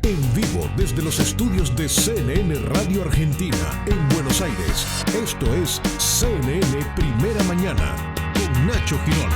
En vivo desde los estudios de CNN Radio Argentina en Buenos Aires. Esto es CNN Primera Mañana con Nacho Girón.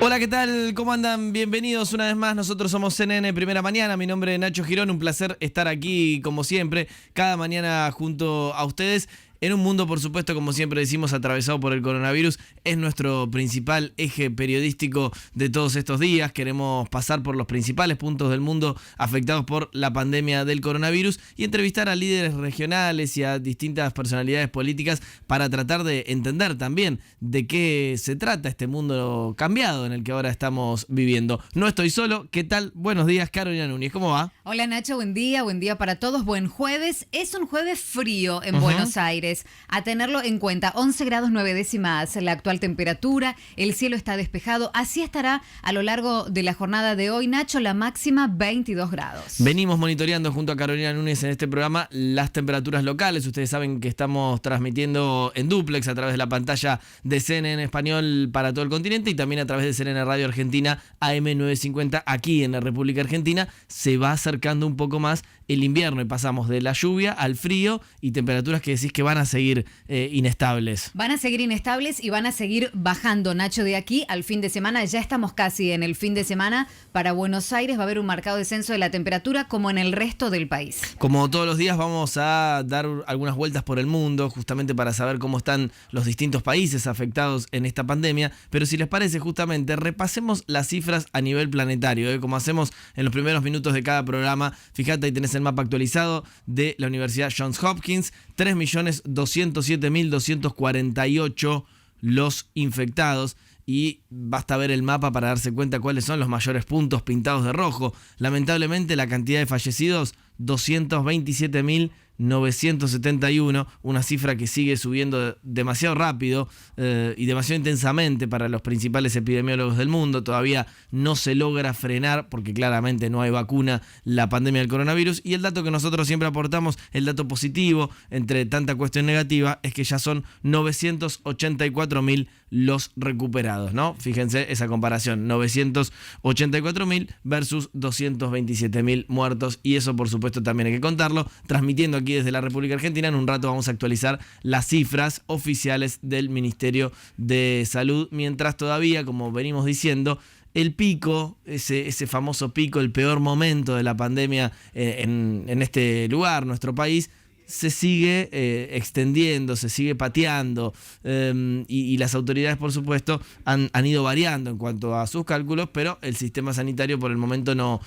Hola, ¿qué tal? ¿Cómo andan? Bienvenidos una vez más. Nosotros somos CNN Primera Mañana. Mi nombre es Nacho Girón. Un placer estar aquí, como siempre, cada mañana junto a ustedes. En un mundo, por supuesto, como siempre decimos, atravesado por el coronavirus, es nuestro principal eje periodístico de todos estos días. Queremos pasar por los principales puntos del mundo afectados por la pandemia del coronavirus y entrevistar a líderes regionales y a distintas personalidades políticas para tratar de entender también de qué se trata este mundo cambiado en el que ahora estamos viviendo. No estoy solo. ¿Qué tal? Buenos días, Carolina Núñez. ¿Cómo va? Hola, Nacho. Buen día para todos. Buen jueves. Es un jueves frío en Buenos Aires. A tenerlo en cuenta, 11 grados 9 décimas la actual temperatura, el cielo está despejado, así estará a lo largo de la jornada de hoy, Nacho, la máxima 22 grados. Venimos monitoreando junto a Carolina Núñez en este programa las temperaturas locales. Ustedes saben que estamos transmitiendo en dúplex a través de la pantalla de CNN Español para todo el continente y también a través de CNN Radio Argentina AM950 aquí en la República Argentina. Se va acercando un poco más el invierno y pasamos de la lluvia al frío y temperaturas que decís que van a seguir inestables. Van a seguir inestables y van a seguir bajando, Nacho, de aquí al fin de semana. Ya estamos casi en el fin de semana. Para Buenos Aires va a haber un marcado descenso de la temperatura como en el resto del país. Como todos los días vamos a dar algunas vueltas por el mundo justamente para saber cómo están los distintos países afectados en esta pandemia, pero si les parece justamente repasemos las cifras a nivel planetario, como hacemos en los primeros minutos de cada programa. Fíjate, ahí tenés el mapa actualizado de la Universidad Johns Hopkins, 3.207.248 los infectados. Y basta ver el mapa para darse cuenta cuáles son los mayores puntos pintados de rojo. Lamentablemente la cantidad de fallecidos, 227.971, una cifra que sigue subiendo demasiado rápido y demasiado intensamente para los principales epidemiólogos del mundo. Todavía no se logra frenar, porque claramente no hay vacuna, la pandemia del coronavirus. Y el dato que nosotros siempre aportamos, el dato positivo entre tanta cuestión negativa, es que ya son 984.000 los recuperados, ¿no? Fíjense esa comparación, 984.000 versus 227.000 muertos, y eso por supuesto también hay que contarlo. Transmitiendo aquí desde la República Argentina, en un rato vamos a actualizar las cifras oficiales del Ministerio de Salud, mientras todavía, como venimos diciendo, el pico, ese famoso pico, el peor momento de la pandemia en este lugar, nuestro país, se sigue extendiendo, se sigue pateando y las autoridades, por supuesto, han ido variando en cuanto a sus cálculos, pero el sistema sanitario por el momento no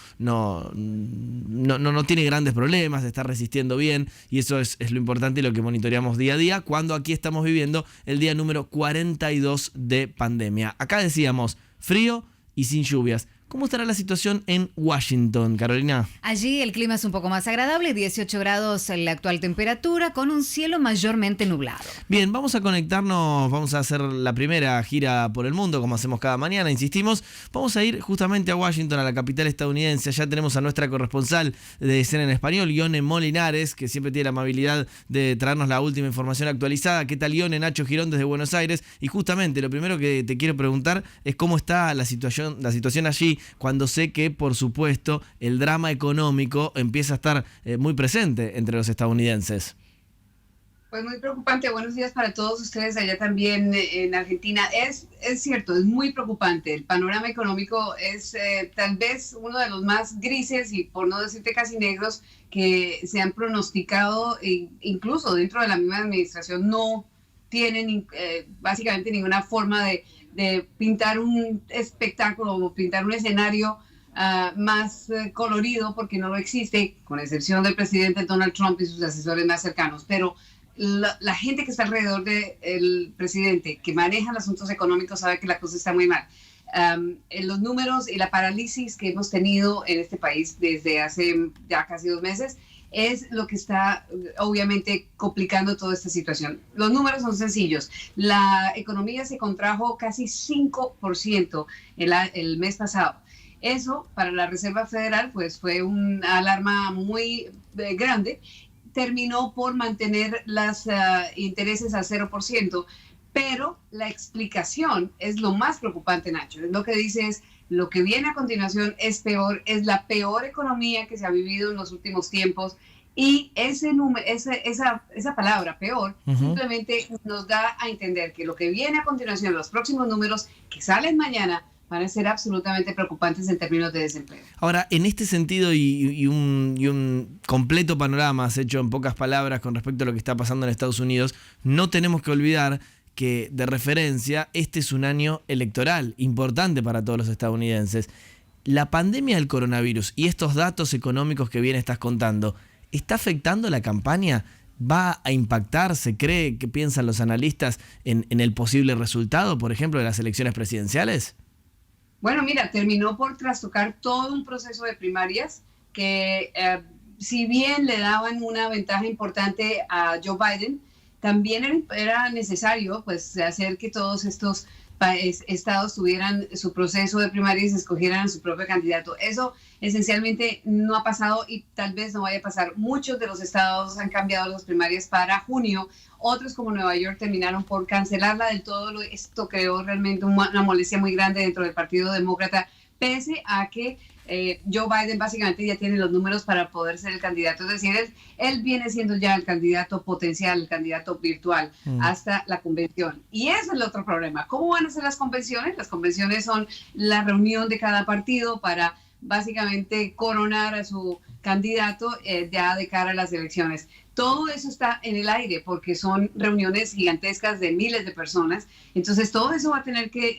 tiene grandes problemas, está resistiendo bien, y eso es lo importante y lo que monitoreamos día a día, cuando aquí estamos viviendo el día número 42 de pandemia. Acá decíamos frío y sin lluvias. ¿Cómo estará la situación en Washington, Carolina? Allí el clima es un poco más agradable, 18 grados en la actual temperatura, con un cielo mayormente nublado. Bien, vamos a conectarnos, vamos a hacer la primera gira por el mundo, como hacemos cada mañana, insistimos. Vamos a ir justamente a Washington, a la capital estadounidense. Allá tenemos a nuestra corresponsal de CNN en Español, Ione Molinares, que siempre tiene la amabilidad de traernos la última información actualizada. ¿Qué tal, Ione? Nacho Girón desde Buenos Aires. Y justamente lo primero que te quiero preguntar es cómo está la situación allí, cuando sé que, por supuesto, el drama económico empieza a estar muy presente entre los estadounidenses. Pues muy preocupante. Buenos días para todos ustedes allá también en Argentina. Es cierto, es muy preocupante. El panorama económico es tal vez uno de los más grises y por no decirte casi negros que se han pronosticado, incluso dentro de la misma administración no tienen básicamente ninguna forma de pintar un espectáculo o pintar un escenario más colorido, porque no lo existe, con excepción del presidente Donald Trump y sus asesores más cercanos. Pero la gente que está alrededor del presidente, que maneja los asuntos económicos, sabe que la cosa está muy mal. En los números y la parálisis que hemos tenido en este país desde hace ya casi 2 meses es lo que está obviamente complicando toda esta situación. Los números son sencillos. La economía se contrajo casi 5% el mes pasado. Eso para la Reserva Federal pues fue una alarma muy grande. Terminó por mantener los intereses a 0%, pero la explicación es lo más preocupante, Nacho. Lo que dice es Lo que viene a continuación es peor, es la peor economía que se ha vivido en los últimos tiempos. Y esa palabra, peor, simplemente nos da a entender que lo que viene a continuación, los próximos números que salen mañana, van a ser absolutamente preocupantes en términos de desempleo. Ahora, en este sentido y un completo panorama has hecho en pocas palabras con respecto a lo que está pasando en Estados Unidos, no tenemos que olvidar que, de referencia, este es un año electoral importante para todos los estadounidenses. La pandemia del coronavirus y estos datos económicos que bien estás contando, ¿está afectando la campaña? ¿Va a impactar? ¿Se cree, qué piensan los analistas, en el posible resultado, por ejemplo, de las elecciones presidenciales? Bueno, mira, terminó por trastocar todo un proceso de primarias que, si bien le daban una ventaja importante a Joe Biden, también era necesario pues hacer que todos estos estados tuvieran su proceso de primarias y escogieran a su propio candidato. Eso esencialmente no ha pasado y tal vez no vaya a pasar. Muchos de los estados han cambiado las primarias para junio. Otros, como Nueva York, terminaron por cancelarla del todo. Esto creó realmente una molestia muy grande dentro del Partido Demócrata, pese a que Joe Biden básicamente ya tiene los números para poder ser el candidato. Es decir, él viene siendo ya el candidato potencial, el candidato virtual hasta la convención. Y ese es el otro problema. ¿Cómo van a ser las convenciones? Las convenciones son la reunión de cada partido para básicamente coronar a su candidato ya de cara a las elecciones. Todo eso está en el aire porque son reuniones gigantescas de miles de personas. Entonces todo eso va a tener que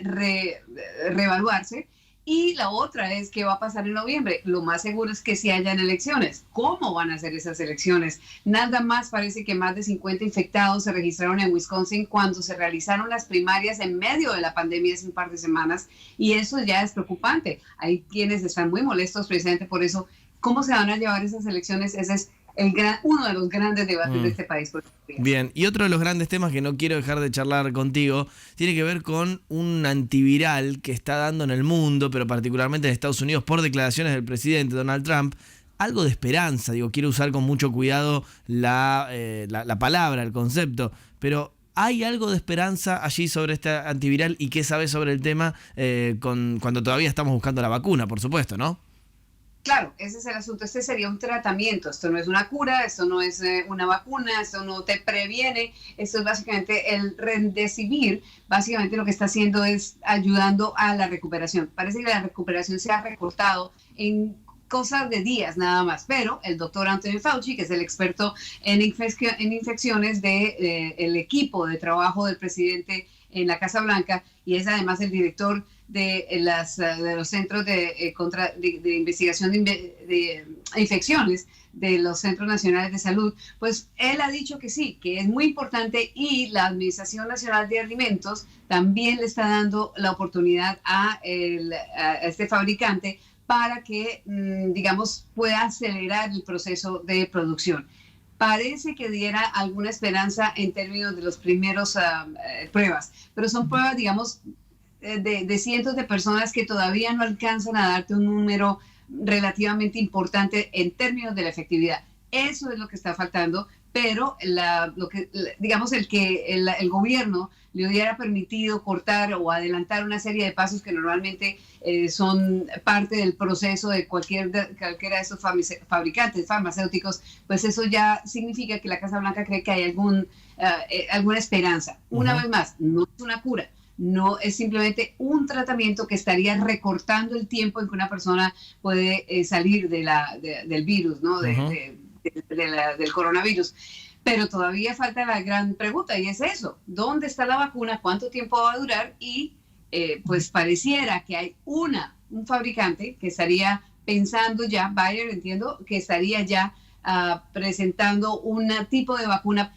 reevaluarse. Y la otra es qué va a pasar en noviembre. Lo más seguro es que sí hayan elecciones. ¿Cómo van a ser esas elecciones? Nada más parece que más de 50 infectados se registraron en Wisconsin cuando se realizaron las primarias en medio de la pandemia hace un par de semanas. Y eso ya es preocupante. Hay quienes están muy molestos precisamente por eso. ¿Cómo se van a llevar esas elecciones? Ese es uno de los grandes debates de este país. Bien, y otro de los grandes temas que no quiero dejar de charlar contigo tiene que ver con un antiviral que está dando en el mundo, pero particularmente en Estados Unidos, por declaraciones del presidente Donald Trump. Algo de esperanza, quiero usar con mucho cuidado la palabra, el concepto, pero ¿hay algo de esperanza allí sobre este antiviral y qué sabes sobre el tema cuando todavía estamos buscando la vacuna, por supuesto, ¿no? Claro, ese es el asunto. Este sería un tratamiento. Esto no es una cura, esto no es una vacuna, esto no te previene. Esto es básicamente el Remdesivir. Básicamente lo que está haciendo es ayudando a la recuperación. Parece que la recuperación se ha recortado en cosas de días nada más, pero el doctor Anthony Fauci, que es el experto en infecciones del equipo de trabajo del presidente en la Casa Blanca y es además el director de los centros de investigación de infecciones de los Centros Nacionales de Salud, pues él ha dicho que sí, que es muy importante y la Administración Nacional de Alimentos también le está dando la oportunidad a este fabricante para que, digamos, pueda acelerar el proceso de producción. Parece que diera alguna esperanza en términos de los primeros pruebas, pero son pruebas, digamos, de cientos de personas que todavía no alcanzan a darte un número relativamente importante en términos de la efectividad. Eso es lo que está faltando, pero digamos el gobierno le hubiera permitido cortar o adelantar una serie de pasos que normalmente son parte del proceso de cualquiera de estos fabricantes farmacéuticos, pues eso ya significa que la Casa Blanca cree que hay alguna esperanza. Una vez más, no es una cura. No es simplemente un tratamiento que estaría recortando el tiempo en que una persona puede salir del virus, ¿no? Del coronavirus. Pero todavía falta la gran pregunta y es eso, ¿dónde está la vacuna? ¿Cuánto tiempo va a durar? Y pues pareciera que hay un fabricante que estaría pensando ya, Bayer entiendo, que estaría ya presentando un tipo de vacuna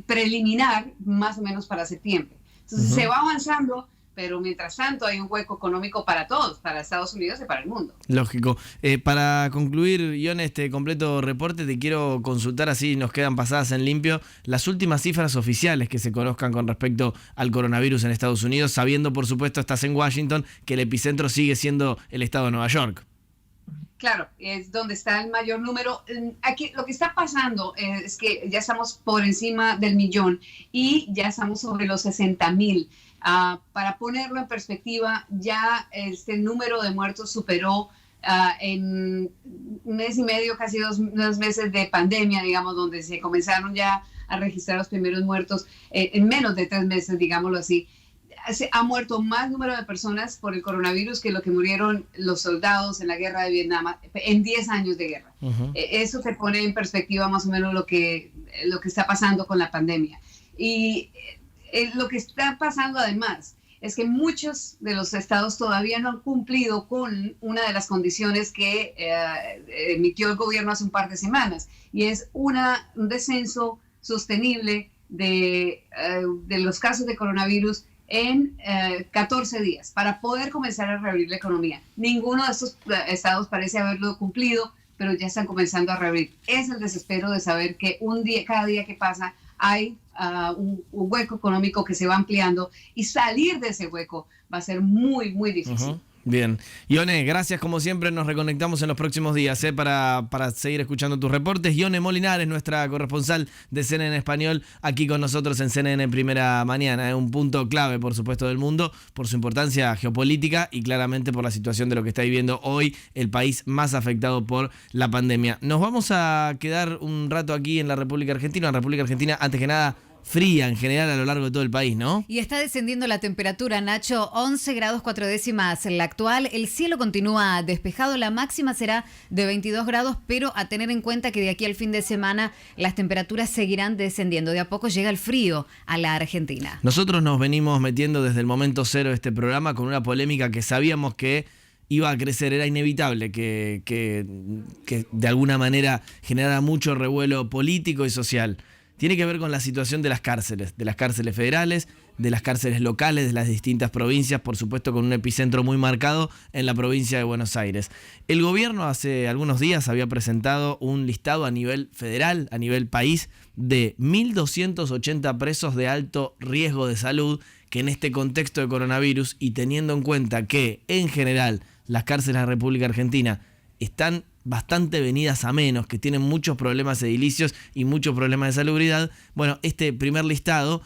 preliminar más o menos para septiembre. Entonces se va avanzando, pero mientras tanto hay un hueco económico para todos, para Estados Unidos y para el mundo. Lógico. Para concluir, Ion, este completo reporte, te quiero consultar, así nos quedan pasadas en limpio, las últimas cifras oficiales que se conozcan con respecto al coronavirus en Estados Unidos, sabiendo, por supuesto, estás en Washington, que el epicentro sigue siendo el estado de Nueva York. Claro, es donde está el mayor número. Aquí lo que está pasando es que ya estamos por encima del 1,000,000 y ya estamos sobre los 60,000. Para ponerlo en perspectiva, ya este número de muertos superó en un mes y medio, casi dos meses de pandemia, digamos, donde se comenzaron ya a registrar los primeros muertos, en menos de 3 meses, digámoslo así. Ha muerto más número de personas por el coronavirus que lo que murieron los soldados en la guerra de Vietnam en 10 años de guerra. Eso te pone en perspectiva más o menos lo que está pasando con la pandemia. Y lo que está pasando además es que muchos de los estados todavía no han cumplido con una de las condiciones que emitió el gobierno hace un par de semanas, y es un descenso sostenible de los casos de coronavirus en 14 días para poder comenzar a reabrir la economía. Ninguno de estos estados parece haberlo cumplido, pero ya están comenzando a reabrir. Es el desespero de saber que cada día que pasa hay un hueco económico que se va ampliando, y salir de ese hueco va a ser muy, muy difícil. Bien. Ione, gracias como siempre. Nos reconectamos en los próximos días para seguir escuchando tus reportes. Ione Molinares, nuestra corresponsal de CNN Español, aquí con nosotros en CNN Primera Mañana. Un punto clave, por supuesto, del mundo, por su importancia geopolítica y claramente por la situación de lo que está viviendo hoy el país más afectado por la pandemia. Nos vamos a quedar un rato aquí en la República Argentina. En la República Argentina, antes que nada, fría en general a lo largo de todo el país, ¿no? Y está descendiendo la temperatura, Nacho, 11 grados 4 décimas en la actual. El cielo continúa despejado, la máxima será de 22 grados, pero a tener en cuenta que de aquí al fin de semana las temperaturas seguirán descendiendo. De a poco llega el frío a la Argentina. Nosotros nos venimos metiendo desde el momento cero de este programa con una polémica que sabíamos que iba a crecer, era inevitable que de alguna manera generara mucho revuelo político y social. Tiene que ver con la situación de las cárceles federales, de las cárceles locales, de las distintas provincias, por supuesto con un epicentro muy marcado en la provincia de Buenos Aires. El gobierno hace algunos días había presentado un listado a nivel federal, a nivel país, de 1.280 presos de alto riesgo de salud, que en este contexto de coronavirus y teniendo en cuenta que en general las cárceles de la República Argentina están bastante venidas a menos, que tienen muchos problemas edilicios y muchos problemas de salubridad. Bueno, este primer listado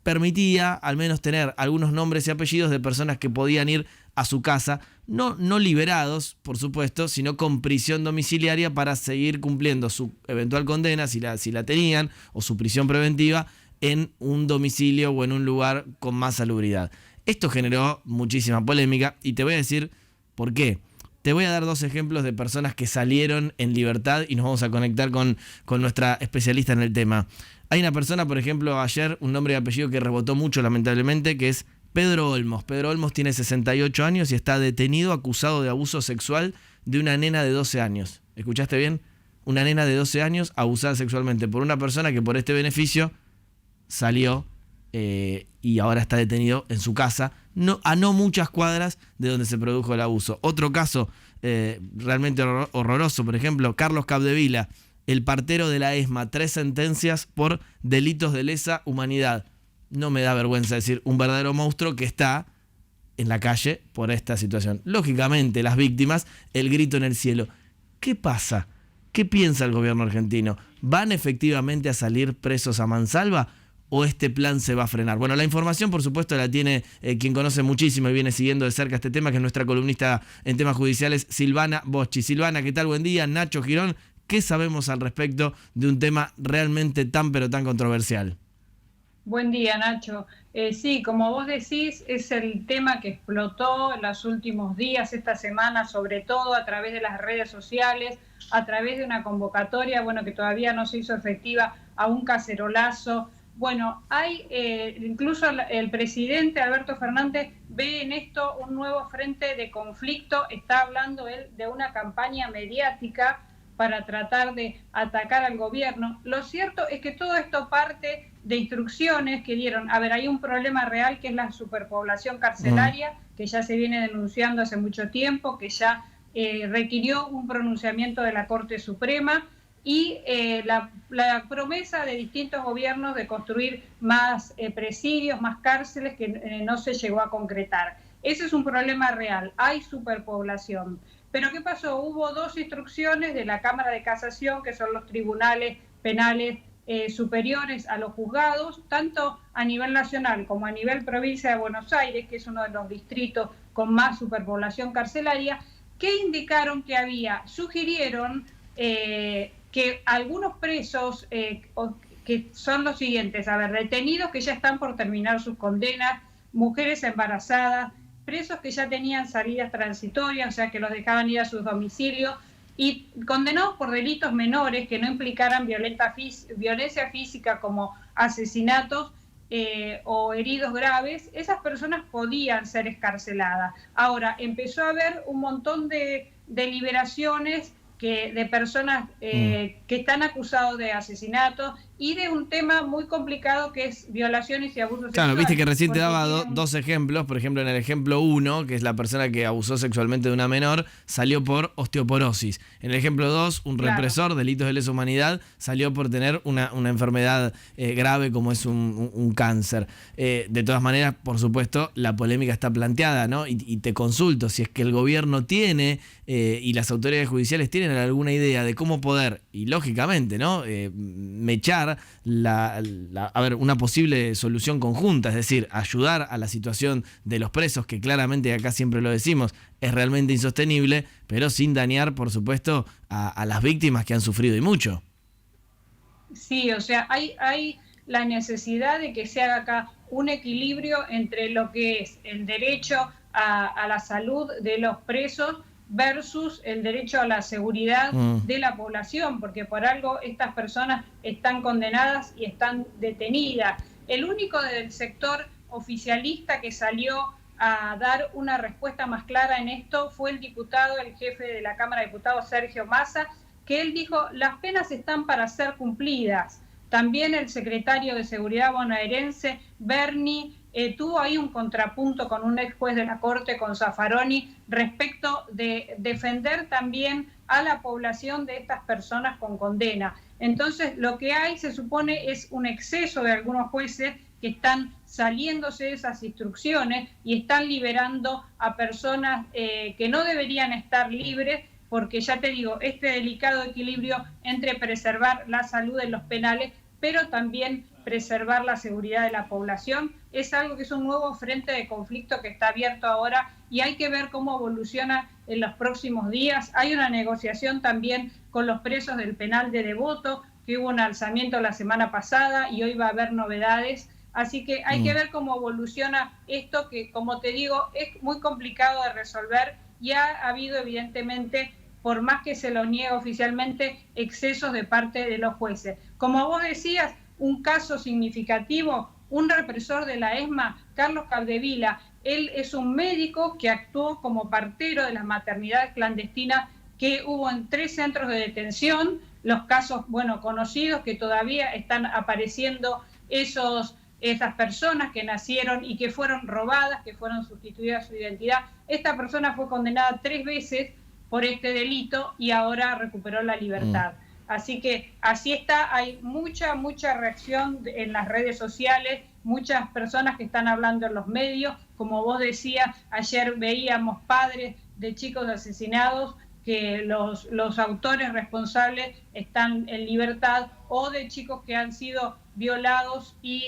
permitía al menos tener algunos nombres y apellidos de personas que podían ir a su casa, no liberados, por supuesto, sino con prisión domiciliaria para seguir cumpliendo su eventual condena, si la tenían, o su prisión preventiva, en un domicilio o en un lugar con más salubridad. Esto generó muchísima polémica y te voy a decir por qué. Te voy a dar 2 ejemplos de personas que salieron en libertad y nos vamos a conectar con nuestra especialista en el tema. Hay una persona, por ejemplo, ayer, un nombre y apellido que rebotó mucho lamentablemente, que es Pedro Olmos. Pedro Olmos tiene 68 años y está detenido acusado de abuso sexual de una nena de 12 años. ¿Escuchaste bien? Una nena de 12 años abusada sexualmente por una persona que por este beneficio salió y ahora está detenido en su casa, a no muchas cuadras de donde se produjo el abuso. Otro caso realmente horroroso, por ejemplo, Carlos Capdevila, el partero de la ESMA, 3 sentencias por delitos de lesa humanidad. No me da vergüenza decir, un verdadero monstruo que está en la calle por esta situación. Lógicamente, las víctimas, el grito en el cielo. ¿Qué pasa? ¿Qué piensa el gobierno argentino? ¿Van efectivamente a salir presos a mansalva? ¿O este plan se va a frenar? Bueno, la información, por supuesto, la tiene quien conoce muchísimo y viene siguiendo de cerca este tema, que es nuestra columnista en temas judiciales, Silvana Boschi. Silvana, ¿qué tal? Buen día. Nacho Girón, ¿qué sabemos al respecto de un tema realmente tan pero tan controversial? Buen día, Nacho. Sí, como vos decís, es el tema que explotó en los últimos días, esta semana, sobre todo a través de las redes sociales, a través de una convocatoria, que todavía no se hizo efectiva, a un cacerolazo. Bueno, hay incluso el presidente Alberto Fernández ve en esto un nuevo frente de conflicto, está hablando él de una campaña mediática para tratar de atacar al gobierno. Lo cierto es que todo esto parte de instrucciones que dieron. A ver, hay un problema real que es la superpoblación carcelaria, que ya se viene denunciando hace mucho tiempo, que ya requirió un pronunciamiento de la Corte Suprema, y la promesa de distintos gobiernos de construir más presidios, más cárceles, que no se llegó a concretar. Ese es un problema real, hay superpoblación. Pero ¿qué pasó? Hubo 2 instrucciones de la Cámara de Casación, que son los tribunales penales superiores a los juzgados, tanto a nivel nacional como a nivel provincia de Buenos Aires, que es uno de los distritos con más superpoblación carcelaria, que indicaron que sugirieron que algunos presos, que son los siguientes, detenidos que ya están por terminar sus condenas, mujeres embarazadas, presos que ya tenían salidas transitorias, o sea que los dejaban ir a sus domicilios, y condenados por delitos menores que no implicaran violencia física como asesinatos o heridos graves, esas personas podían ser excarceladas. Ahora, empezó a haber un montón de liberaciones de personas que están acusados de asesinato y de un tema muy complicado que es violaciones y abusos sexuales. Claro, viste que recién te daba dos ejemplos. Por ejemplo, en el ejemplo 1, que es la persona que abusó sexualmente de una menor, salió por osteoporosis. En el ejemplo 2, un represor, delitos de lesa humanidad, salió por tener una enfermedad grave como es un cáncer. De todas maneras, por supuesto, la polémica está planteada, ¿no? Y te consulto, si es que el gobierno tiene y las autoridades judiciales tienen alguna idea de cómo poder, y lógicamente, ¿no? Mechar una posible solución conjunta, es decir, ayudar a la situación de los presos, que claramente acá siempre lo decimos, es realmente insostenible, pero sin dañar, por supuesto, a las víctimas que han sufrido y mucho. Sí, o sea, hay la necesidad de que se haga acá un equilibrio entre lo que es el derecho a la salud de los presos versus el derecho a la seguridad de la población, porque por algo estas personas están condenadas y están detenidas. El único del sector oficialista que salió a dar una respuesta más clara en esto fue el diputado, el jefe de la Cámara de Diputados, Sergio Massa, que él dijo, las penas están para ser cumplidas. También el secretario de Seguridad bonaerense, Berni, tuvo ahí un contrapunto con un ex juez de la Corte, con Zaffaroni, respecto de defender también a la población de estas personas con condena. Entonces, lo que hay, se supone, es un exceso de algunos jueces que están saliéndose de esas instrucciones y están liberando a personas que no deberían estar libres, porque ya te digo, este delicado equilibrio entre preservar la salud de los penales, pero también preservar la seguridad de la población, es algo que es un nuevo frente de conflicto que está abierto ahora y hay que ver cómo evoluciona en los próximos días. Hay una negociación también con los presos del penal de Devoto, que hubo un alzamiento la semana pasada y hoy va a haber novedades. Así que hay que ver cómo evoluciona esto, que como te digo, es muy complicado de resolver y ha habido evidentemente, por más que se lo niegue oficialmente, excesos de parte de los jueces. Como vos decías, un caso significativo, un represor de la ESMA, Carlos Capdevila, él es un médico que actuó como partero de las maternidades clandestinas que hubo en 3 centros de detención, los casos, conocidos, que todavía están apareciendo esas personas que nacieron y que fueron robadas, que fueron sustituidas su identidad. Esta persona fue condenada 3 veces por este delito y ahora recuperó la libertad. Así que así está, hay mucha reacción en las redes sociales, muchas personas que están hablando en los medios. Como vos decías, ayer veíamos padres de chicos asesinados que los autores responsables están en libertad, o de chicos que han sido violados y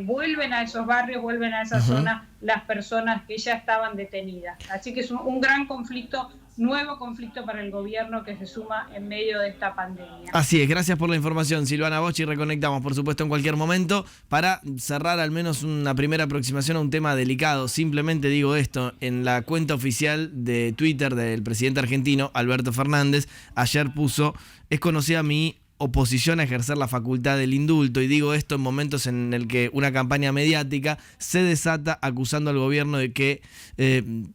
vuelven a esos barrios, vuelven a esa zona las personas que ya estaban detenidas. Así que es un gran conflicto, nuevo conflicto para el gobierno que se suma en medio de esta pandemia. Así es, gracias por la información, Silvana Bocci. Reconectamos, por supuesto, en cualquier momento para cerrar al menos una primera aproximación a un tema delicado. Simplemente digo esto, en la cuenta oficial de Twitter del presidente argentino, Alberto Fernández, ayer puso, es conocida mi oposición a ejercer la facultad del indulto, y digo esto en momentos en el que una campaña mediática se desata acusando al gobierno de que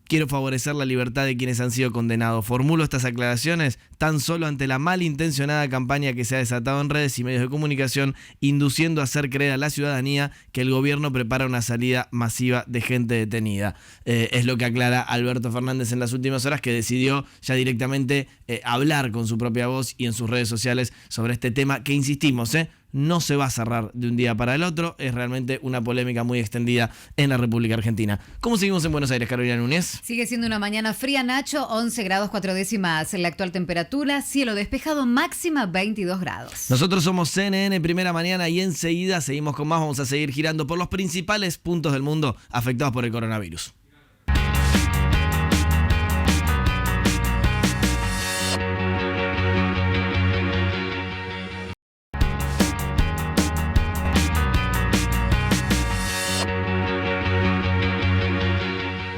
quiero favorecer la libertad de quienes han sido condenados. Formulo estas aclaraciones tan solo ante la malintencionada campaña que se ha desatado en redes y medios de comunicación, induciendo a hacer creer a la ciudadanía que el gobierno prepara una salida masiva de gente detenida. Es lo que aclara Alberto Fernández en las últimas horas, que decidió ya directamente hablar con su propia voz y en sus redes sociales sobre este tema que, insistimos, no se va a cerrar de un día para el otro. Es realmente una polémica muy extendida en la República Argentina. ¿Cómo seguimos en Buenos Aires, Carolina Núñez? Sigue siendo una mañana fría, Nacho, 11 grados 4 décimas. La actual temperatura, cielo despejado, máxima 22 grados. Nosotros somos CNN Primera Mañana y enseguida seguimos con más. Vamos a seguir girando por los principales puntos del mundo afectados por el coronavirus.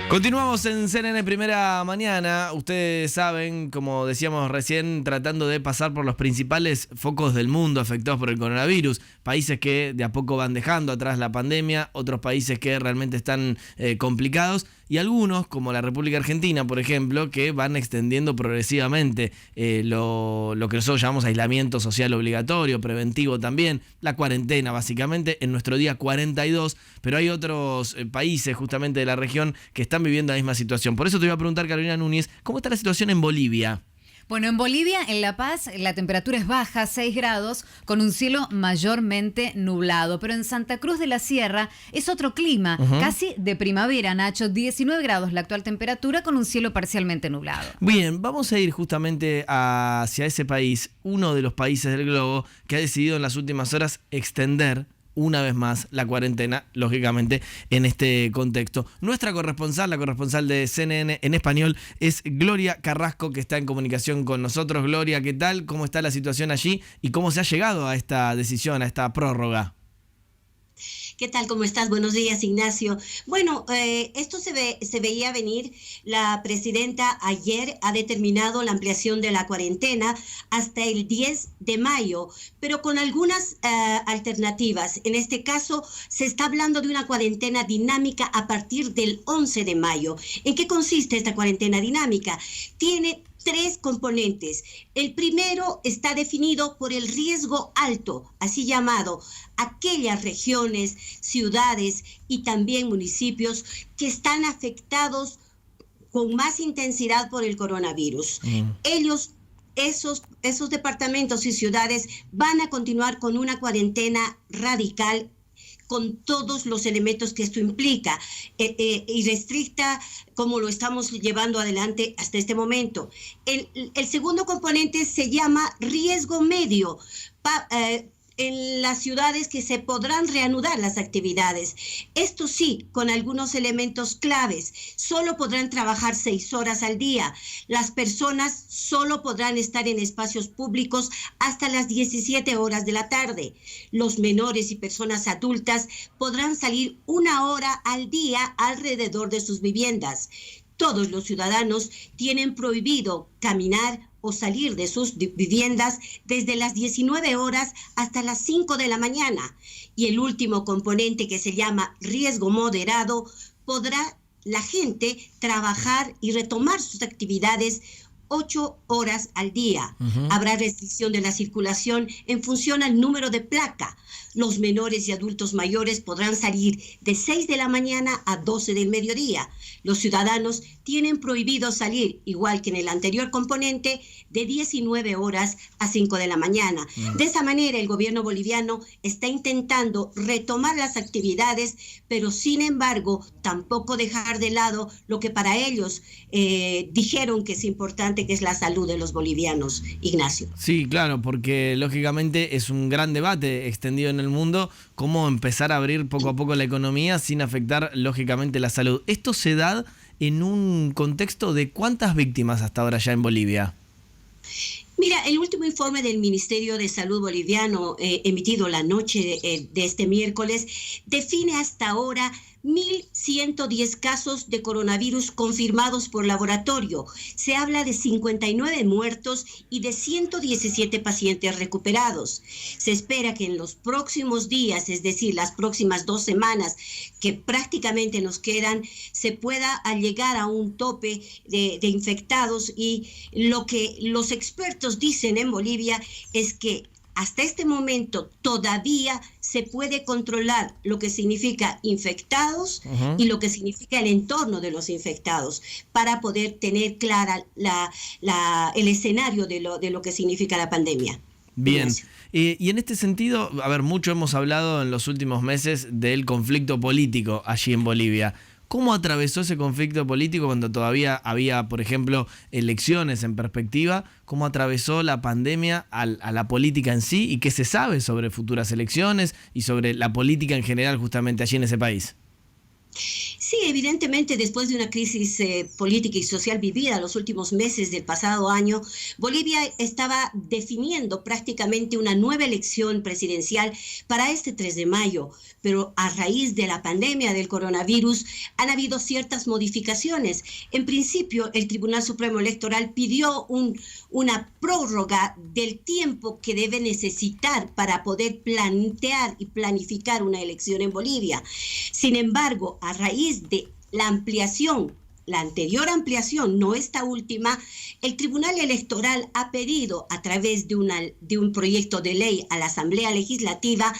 Continuamos en CNN Primera Mañana. Ustedes saben, como decíamos recién, tratando de pasar por los principales focos del mundo afectados por el coronavirus. Países que de a poco van dejando atrás la pandemia, otros países que realmente están complicados y algunos, como la República Argentina, por ejemplo, que van extendiendo progresivamente lo que nosotros llamamos aislamiento social obligatorio, preventivo también, la cuarentena básicamente, en nuestro día 42, pero hay otros países justamente de la región que están viviendo la misma situación. Por eso te voy a preguntar, Carolina Núñez, ¿cómo está la situación en Bolivia? Bueno, en Bolivia, en La Paz, la temperatura es baja, 6 grados, con un cielo mayormente nublado. Pero en Santa Cruz de la Sierra es otro clima, casi de primavera, Nacho. 19 grados la actual temperatura, con un cielo parcialmente nublado. Bien, vamos a ir justamente hacia ese país, uno de los países del globo que ha decidido en las últimas horas extender una vez más la cuarentena, lógicamente, en este contexto. Nuestra corresponsal, la corresponsal de CNN en español, es Gloria Carrasco, que está en comunicación con nosotros. Gloria, ¿qué tal? ¿Cómo está la situación allí? ¿Y cómo se ha llegado a esta decisión, a esta prórroga? ¿Qué tal? ¿Cómo estás? Buenos días, Ignacio. Bueno, esto se veía venir. La presidenta ayer ha determinado la ampliación de la cuarentena hasta el 10 de mayo, pero con algunas alternativas. En este caso, se está hablando de una cuarentena dinámica a partir del 11 de mayo. ¿En qué consiste esta cuarentena dinámica? Tiene 3 componentes. El primero está definido por el riesgo alto, así llamado, aquellas regiones, ciudades y también municipios que están afectados con más intensidad por el coronavirus. Esos departamentos y ciudades van a continuar con una cuarentena radical con todos los elementos que esto implica, y restricta como lo estamos llevando adelante hasta este momento. El segundo componente se llama riesgo medio, en las ciudades que se podrán reanudar las actividades. Esto sí, con algunos elementos claves. Solo podrán trabajar 6 horas al día. Las personas solo podrán estar en espacios públicos hasta las 17 horas de la tarde. Los menores y personas adultas podrán salir 1 hora al día alrededor de sus viviendas. Todos los ciudadanos tienen prohibido caminar o salir de sus viviendas desde las 19 horas hasta las 5 de la mañana. Y el último componente, que se llama riesgo moderado, podrá la gente trabajar y retomar sus actividades 8 horas al día. Habrá restricción de la circulación en función al número de placa. Los menores y adultos mayores podrán salir de 6 de la mañana a 12 del mediodía. Los ciudadanos tienen prohibido salir, igual que en el anterior componente, de 19 horas a 5 de la mañana. De esa manera, el gobierno boliviano está intentando retomar las actividades, pero sin embargo, tampoco dejar de lado lo que para ellos dijeron que es importante, que es la salud de los bolivianos. Ignacio. Sí, claro, porque lógicamente es un gran debate extendido en el mundo, cómo empezar a abrir poco a poco la economía sin afectar lógicamente la salud. Esto se da en un contexto de ¿cuántas víctimas hasta ahora ya en Bolivia? Mira, el último informe del Ministerio de Salud boliviano, emitido la noche de este miércoles, define hasta ahora 1.110 casos de coronavirus confirmados por laboratorio. Se habla de 59 muertos y de 117 pacientes recuperados. Se espera que en los próximos días, es decir, las próximas 2 semanas que prácticamente nos quedan, se pueda llegar a un tope de infectados, y lo que los expertos dicen en Bolivia es que hasta este momento todavía se puede controlar lo que significa infectados y lo que significa el entorno de los infectados, para poder tener clara el escenario de lo que significa la pandemia. Bien. Ignacio. Y en este sentido, a ver, mucho hemos hablado en los últimos meses del conflicto político allí en Bolivia. ¿Cómo atravesó ese conflicto político cuando todavía había, por ejemplo, elecciones en perspectiva? ¿Cómo atravesó la pandemia a la política en sí? ¿Y qué se sabe sobre futuras elecciones y sobre la política en general justamente allí en ese país? Sí, evidentemente, después de una crisis política y social vivida los últimos meses del pasado año, Bolivia estaba definiendo prácticamente una nueva elección presidencial para este 3 de mayo, pero a raíz de la pandemia del coronavirus han habido ciertas modificaciones. En principio, el Tribunal Supremo Electoral pidió una prórroga del tiempo que debe necesitar para poder plantear y planificar una elección en Bolivia. Sin embargo, a raíz de la ampliación, la anterior ampliación, no esta última, el Tribunal Electoral ha pedido a través de un proyecto de ley a la Asamblea Legislativa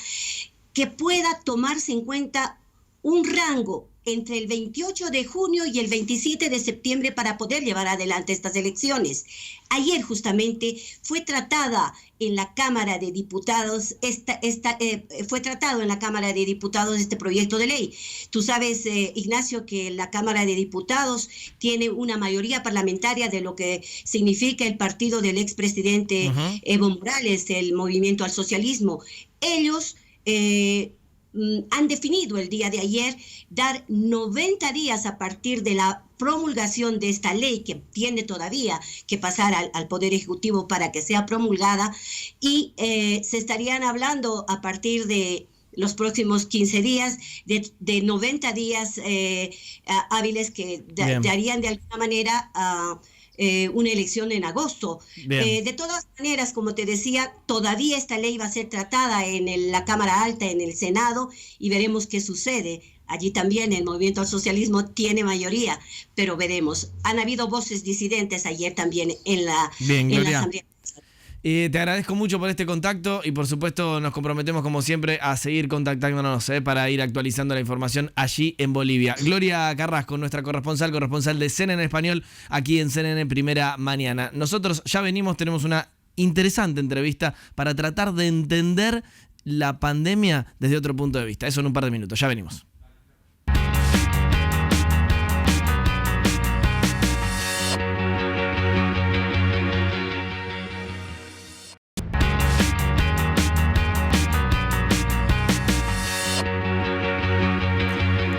que pueda tomarse en cuenta un rango entre el 28 de junio y el 27 de septiembre para poder llevar adelante estas elecciones. Ayer justamente fue tratada en la Cámara de Diputados, fue tratado en la Cámara de Diputados este proyecto de ley. Tú sabes, Ignacio, que la Cámara de Diputados tiene una mayoría parlamentaria de lo que significa el partido del expresidente Evo Morales, el Movimiento al Socialismo. Ellos han definido el día de ayer dar 90 días a partir de la promulgación de esta ley, que tiene todavía que pasar al Poder Ejecutivo para que sea promulgada, y se estarían hablando a partir de los próximos 15 días, de 90 días hábiles que darían de alguna manera una elección en agosto. De todas maneras, como te decía, todavía esta ley va a ser tratada en la Cámara Alta, en el Senado, y veremos qué sucede. Allí también el Movimiento al Socialismo tiene mayoría, pero veremos. Han habido voces disidentes ayer también en la Asamblea. Te agradezco mucho por este contacto y por supuesto nos comprometemos como siempre a seguir contactándonos para ir actualizando la información allí en Bolivia. Gloria Carrasco, nuestra corresponsal de CNN Español aquí en CNN Primera Mañana. Nosotros ya venimos, tenemos una interesante entrevista para tratar de entender la pandemia desde otro punto de vista. Eso en un par de minutos, ya venimos.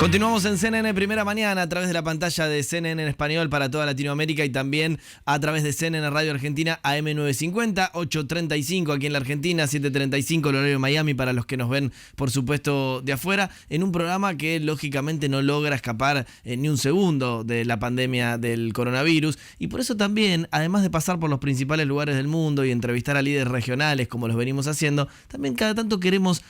Continuamos en CNN Primera Mañana a través de la pantalla de CNN en español para toda Latinoamérica y también a través de CNN Radio Argentina AM950, 8:35 aquí en la Argentina, 7:35 el horario de Miami para los que nos ven, por supuesto, de afuera, en un programa que lógicamente no logra escapar ni un segundo de la pandemia del coronavirus y por eso también, además de pasar por los principales lugares del mundo y entrevistar a líderes regionales como los venimos haciendo, también cada tanto queremos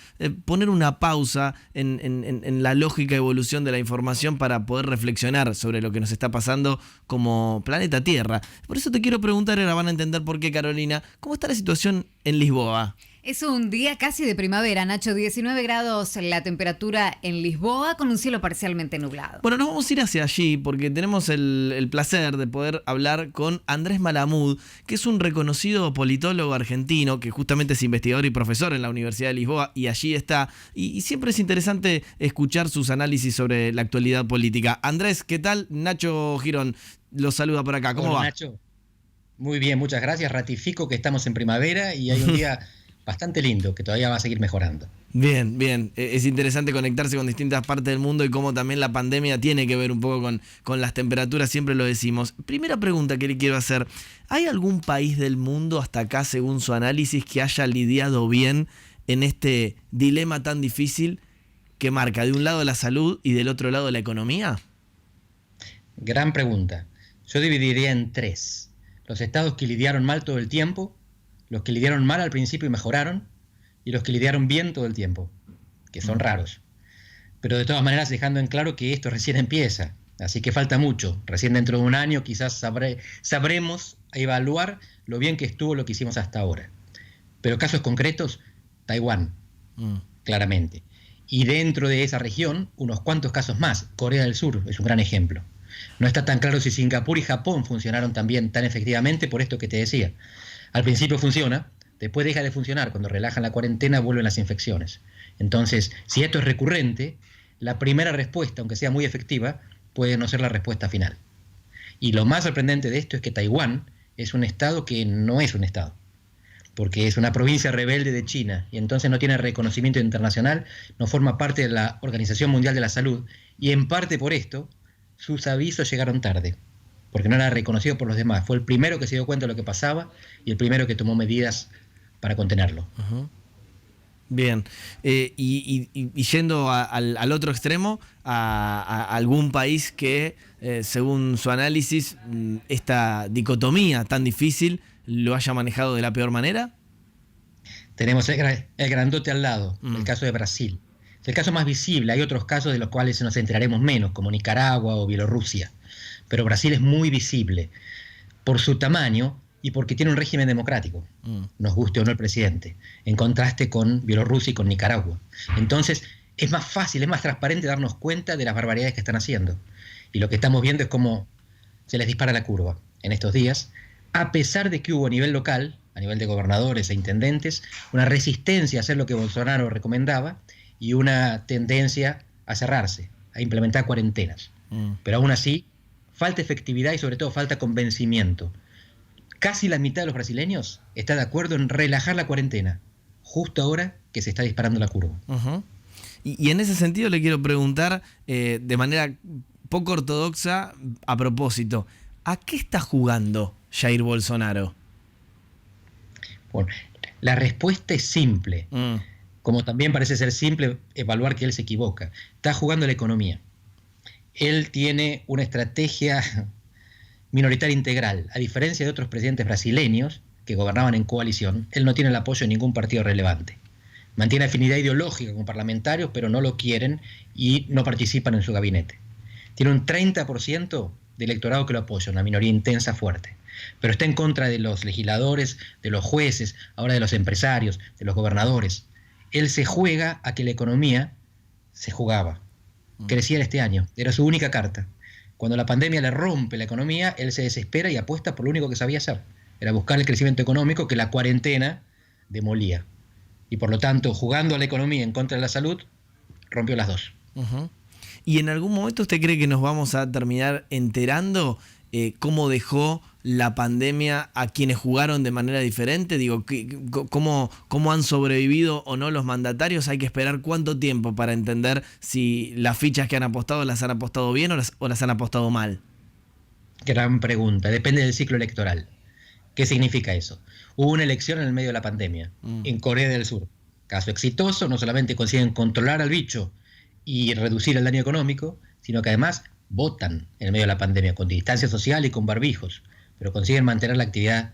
poner una pausa en la lógica evolutiva de la información para poder reflexionar sobre lo que nos está pasando como planeta Tierra. Por eso te quiero preguntar, ahora van a entender por qué, Carolina, ¿cómo está la situación en Lisboa? Es un día casi de primavera, Nacho, 19 grados la temperatura en Lisboa con un cielo parcialmente nublado. Bueno, nos vamos a ir hacia allí porque tenemos el placer de poder hablar con Andrés Malamud, que es un reconocido politólogo argentino, que justamente es investigador y profesor en la Universidad de Lisboa y allí está. Y siempre es interesante escuchar sus análisis sobre la actualidad política. Andrés, ¿qué tal? Nacho Girón los saluda por acá. ¿Cómo va? Nacho, muy bien, muchas gracias. Ratifico que estamos en primavera y hay un día bastante lindo, que todavía va a seguir mejorando. Bien, bien. Es interesante conectarse con distintas partes del mundo y cómo también la pandemia tiene que ver un poco con las temperaturas, siempre lo decimos. Primera pregunta que le quiero hacer. ¿Hay algún país del mundo hasta acá, según su análisis, que haya lidiado bien en este dilema tan difícil que marca de un lado la salud y del otro lado la economía? Gran pregunta. Yo dividiría en tres. Los estados que lidiaron mal todo el tiempo, los que lidiaron mal al principio y mejoraron, y los que lidiaron bien todo el tiempo, que son raros. Pero de todas maneras dejando en claro que esto recién empieza, así que falta mucho. Recién dentro de un año quizás sabremos evaluar lo bien que estuvo lo que hicimos hasta ahora. Pero casos concretos, Taiwán, claramente. Y dentro de esa región, unos cuantos casos más. Corea del Sur es un gran ejemplo. No está tan claro si Singapur y Japón funcionaron también tan efectivamente por esto que te decía. Al principio funciona, Después deja de funcionar. Cuando relajan la cuarentena vuelven las infecciones. Entonces, si esto es recurrente, la primera respuesta, aunque sea muy efectiva, puede no ser la respuesta final. Y lo más sorprendente de esto es que Taiwán es un estado que no es un estado, porque es una provincia rebelde de China y entonces no tiene reconocimiento internacional, no forma parte de la Organización Mundial de la Salud, y en parte por esto sus avisos llegaron tarde, porque no era reconocido por los demás. Fue el primero que se dio cuenta de lo que pasaba y el primero que tomó medidas para contenerlo. Uh-huh. Bien, y yendo al otro extremo, a algún país que, según su análisis, esta dicotomía tan difícil lo haya manejado de la peor manera. Tenemos el grandote al lado, el caso de Brasil. Es el caso más visible. Hay otros casos de los cuales nos enteraremos menos, como Nicaragua o Bielorrusia. Pero Brasil es muy visible por su tamaño y porque tiene un régimen democrático, nos guste o no el presidente, en contraste con Bielorrusia y con Nicaragua. Entonces es más fácil, es más transparente darnos cuenta de las barbaridades que están haciendo. Y lo que estamos viendo es cómo se les dispara la curva en estos días, a pesar de que hubo a nivel local, a nivel de gobernadores e intendentes, una resistencia a hacer lo que Bolsonaro recomendaba y una tendencia a cerrarse, a implementar cuarentenas. Pero aún así, falta efectividad y sobre todo falta convencimiento. Casi la mitad de los brasileños está de acuerdo en relajar la cuarentena, justo ahora que se está disparando la curva. Uh-huh. Y en ese sentido le quiero preguntar, de manera poco ortodoxa, a propósito, ¿a qué está jugando Jair Bolsonaro? Bueno, la respuesta es simple, como también parece ser simple evaluar que él se equivoca. Está jugando la economía. Él tiene una estrategia minoritaria integral. A diferencia de otros presidentes brasileños que gobernaban en coalición, él no tiene el apoyo de ningún partido relevante. Mantiene afinidad ideológica con parlamentarios, pero no lo quieren y no participan en su gabinete. Tiene un 30% de electorado que lo apoya, una minoría intensa fuerte. Pero está en contra de los legisladores, de los jueces, ahora de los empresarios, de los gobernadores. Él se juega a que la economía se jugaba. Creciera este año, era su única carta. Cuando la pandemia le rompe la economía, él se desespera y apuesta por lo único que sabía hacer. Era buscar el crecimiento económico que la cuarentena demolía. Y por lo tanto, jugando a la economía en contra de la salud, rompió las dos. Uh-huh. ¿Y en algún momento usted cree que nos vamos a terminar enterando cómo dejó la pandemia a quienes jugaron de manera diferente? Digo, ¿cómo han sobrevivido o no los mandatarios? Hay que esperar cuánto tiempo para entender si las fichas que han apostado las han apostado bien o las han apostado mal. Gran pregunta, depende del ciclo electoral. ¿Qué significa eso? Hubo una elección en el medio de la pandemia, en Corea del Sur. Caso exitoso, no solamente consiguen controlar al bicho y reducir el daño económico, sino que además votan en el medio de la pandemia, con distancia social y con barbijos, pero consiguen mantener la actividad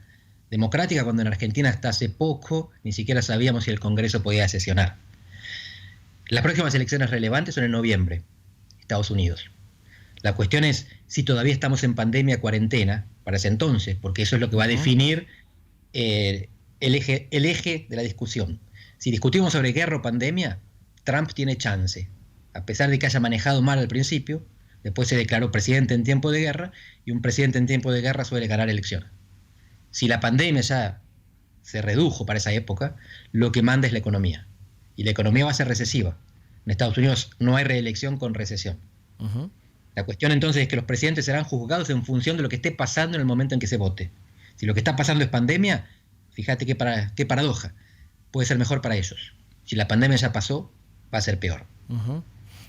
democrática cuando en Argentina hasta hace poco ni siquiera sabíamos si el Congreso podía sesionar. Las próximas elecciones relevantes son en noviembre, Estados Unidos. La cuestión es si todavía estamos en pandemia, cuarentena, para ese entonces, porque eso es lo que va a definir el eje de la discusión. Si discutimos sobre guerra o pandemia, Trump tiene chance, a pesar de que haya manejado mal al principio. Después se declaró presidente en tiempo de guerra, y un presidente en tiempo de guerra suele ganar elecciones. Si la pandemia ya se redujo para esa época, lo que manda es la economía. Y la economía va a ser recesiva. En Estados Unidos no hay reelección con recesión. Uh-huh. La cuestión entonces es que los presidentes serán juzgados en función de lo que esté pasando en el momento en que se vote. Si lo que está pasando es pandemia, fíjate qué paradoja. Puede ser mejor para ellos. Si la pandemia ya pasó, va a ser peor. Uh-huh.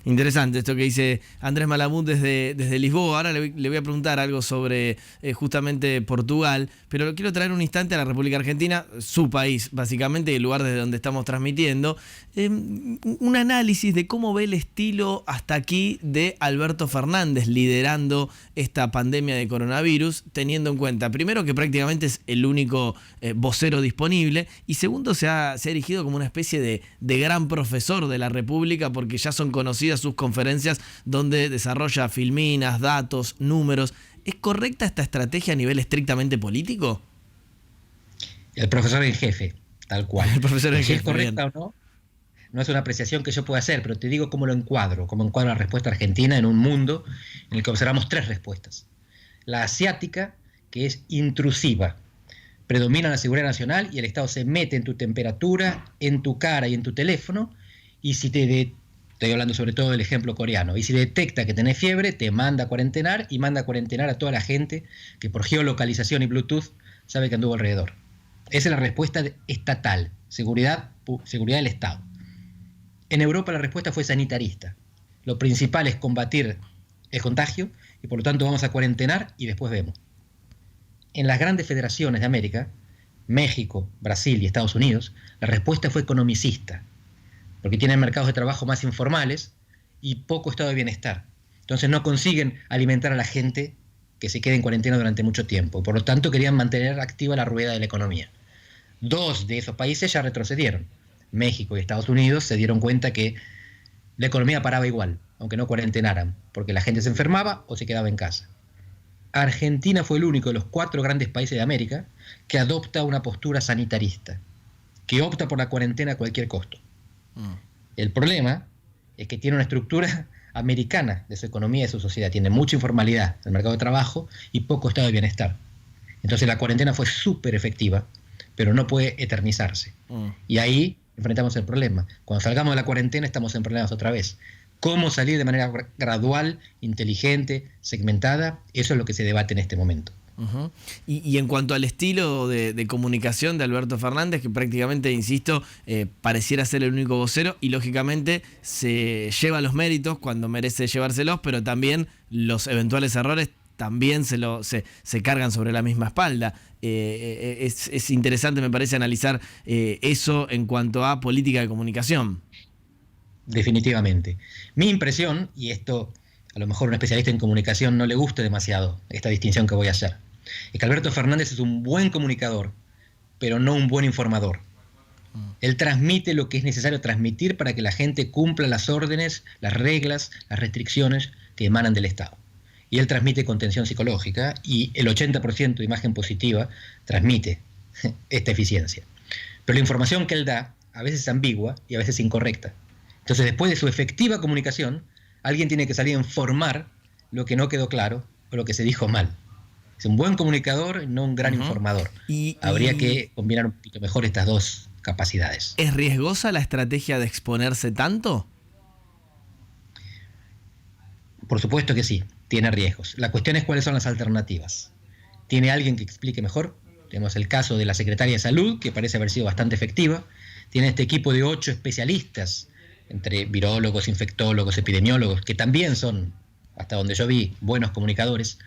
Interesante esto que dice Andrés Malamud desde Lisboa. Ahora le voy a preguntar algo sobre justamente Portugal, pero lo quiero traer un instante a la República Argentina, su país, básicamente, el lugar desde donde estamos transmitiendo. Un análisis de cómo ve el estilo hasta aquí de Alberto Fernández liderando esta pandemia de coronavirus, teniendo en cuenta, primero, que prácticamente es el único vocero disponible, y segundo, se ha erigido como una especie de gran profesor de la República, porque ya son conocidas sus conferencias donde desarrolla filminas, datos, números. ¿Es correcta esta estrategia a nivel estrictamente político? El profesor en jefe, tal cual. El profesor en jefe. Si es correcta o no, no es una apreciación que yo pueda hacer, pero te digo cómo encuadro la respuesta argentina en un mundo en el que observamos tres respuestas. La asiática, que es intrusiva, predomina la seguridad nacional y el Estado se mete en tu temperatura, en tu cara y en tu teléfono, y si estoy hablando sobre todo del ejemplo coreano, y si detecta que tenés fiebre, te manda a cuarentenar y manda a cuarentenar a toda la gente que por geolocalización y Bluetooth sabe que anduvo alrededor. Esa es la respuesta estatal, seguridad del Estado. En Europa la respuesta fue sanitarista. Lo principal es combatir el contagio y por lo tanto vamos a cuarentenar y después vemos. En las grandes federaciones de América, México, Brasil y Estados Unidos, la respuesta fue economicista, porque tienen mercados de trabajo más informales y poco estado de bienestar. Entonces no consiguen alimentar a la gente que se quede en cuarentena durante mucho tiempo. Por lo tanto, querían mantener activa la rueda de la economía. 2 de esos países ya retrocedieron. México y Estados Unidos se dieron cuenta que la economía paraba igual, aunque no cuarentenaran, porque la gente se enfermaba o se quedaba en casa. Argentina fue el único de los 4 grandes países de América que adopta una postura sanitarista, que opta por la cuarentena a cualquier costo. El problema es que tiene una estructura americana de su economía y de su sociedad. Tiene mucha informalidad en el mercado de trabajo y poco estado de bienestar. Entonces la cuarentena fue súper efectiva, pero no puede eternizarse. Y ahí enfrentamos el problema. Cuando salgamos de la cuarentena estamos en problemas otra vez. ¿Cómo salir de manera gradual, inteligente, segmentada? Eso es lo que se debate en este momento. Uh-huh. Y en cuanto al estilo de comunicación de Alberto Fernández, que prácticamente, insisto, pareciera ser el único vocero y lógicamente se lleva los méritos cuando merece llevárselos, pero también los eventuales errores también se cargan sobre la misma espalda. Es interesante, me parece, analizar eso en cuanto a política de comunicación. Definitivamente. Mi impresión, y esto a lo mejor a un especialista en comunicación no le guste demasiado, esta distinción que voy a hacer, es que Alberto Fernández es un buen comunicador, pero no un buen informador. Él transmite lo que es necesario transmitir para que la gente cumpla las órdenes, las reglas, las restricciones que emanan del Estado. Y él transmite contención psicológica y el 80% de imagen positiva transmite esta eficiencia. Pero la información que él da a veces es ambigua y a veces es incorrecta. Entonces, después de su efectiva comunicación, alguien tiene que salir a informar lo que no quedó claro o lo que se dijo mal. Es un buen comunicador, no un gran informador. Habría que combinar un poquito mejor estas dos capacidades. ¿Es riesgosa la estrategia de exponerse tanto? Por supuesto que sí, tiene riesgos. La cuestión es cuáles son las alternativas. ¿Tiene alguien que explique mejor? Tenemos el caso de la Secretaria de Salud, que parece haber sido bastante efectiva. Tiene este equipo de 8 especialistas, entre virólogos, infectólogos, epidemiólogos, que también son, hasta donde yo vi, buenos comunicadores,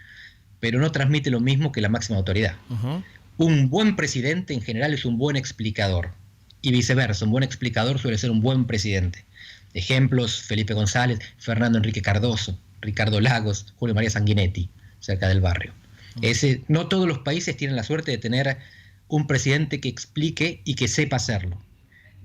pero no transmite lo mismo que la máxima autoridad. Uh-huh. Un buen presidente en general es un buen explicador, y viceversa, un buen explicador suele ser un buen presidente. Ejemplos: Felipe González, Fernando Enrique Cardoso, Ricardo Lagos, Julio María Sanguinetti, cerca del barrio. Uh-huh. No todos los países tienen la suerte de tener un presidente que explique y que sepa hacerlo.